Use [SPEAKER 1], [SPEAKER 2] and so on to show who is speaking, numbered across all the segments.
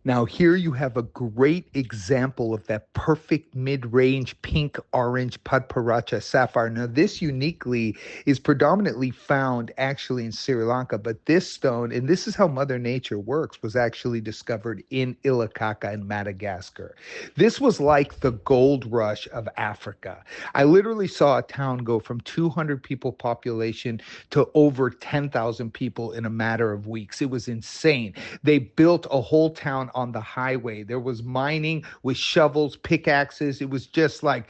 [SPEAKER 1] Now, here you have a great example of that perfect mid-range pink-orange Padparadscha sapphire. Now, this uniquely is predominantly found actually in Sri Lanka, but this stone, and this is how Mother Nature works, was actually discovered in Ilokaka in Madagascar. This was like the gold rush of Africa. I literally saw a town go from 200 people population to over 10,000 people in a matter of weeks. It was insane. They built a whole town on the highway. There was mining with shovels, pickaxes. It was like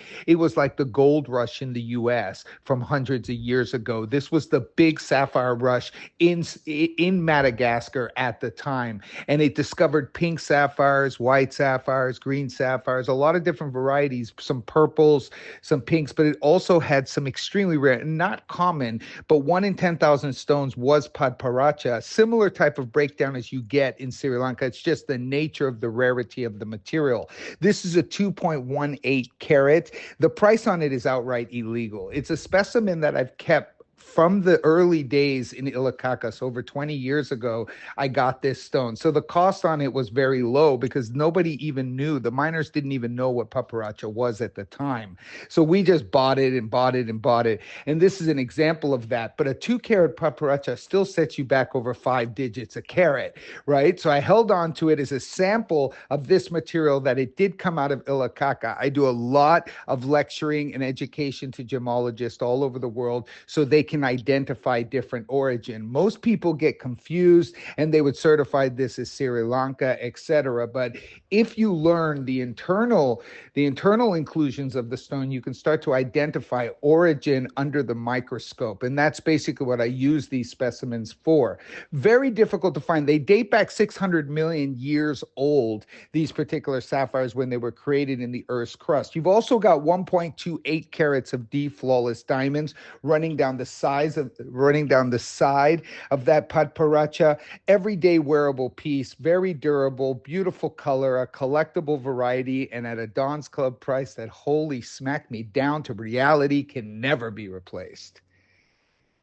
[SPEAKER 1] the gold rush in the US from hundreds of years ago. This was the big sapphire rush in Madagascar at the time. And it discovered pink sapphires, white sapphires, green sapphires, a lot of different varieties, some purples, some pinks, but it also had some extremely rare, not common, but 1 in 10,000 stones was Padparadscha, similar type of breakdown as you get in Sri Lanka. It's just the nature of the rarity of the material. This is a 2.18 carat. The price on it is outright illegal. It's a specimen that I've kept from the early days in Ilokaka, so over 20 years ago, I got this stone. So the cost on it was very low because nobody even knew. The miners didn't even know what paparacha was at the time. So we just bought it and bought it and bought it. And this is an example of that. But a 2 carat paparacha still sets you back over 5 digits a carat, right? So I held on to it as a sample of this material that it did come out of Ilokaka. I do a lot of lecturing and education to gemologists all over the world so they can identify different origin. Most people get confused and they would certify this as Sri Lanka, etc. But if you learn the internal inclusions of the stone, you can start to identify origin under the microscope. And that's basically what I use these specimens for. Very difficult to find. They date back 600 million years old, these particular sapphires, when they were created in the Earth's crust. You've also got 1.28 carats of D flawless diamonds running down the side of that Padparadscha. Everyday wearable piece, very durable, beautiful color, a collectible variety, and at a Don's Club price that, holy smack me down to reality, can never be replaced.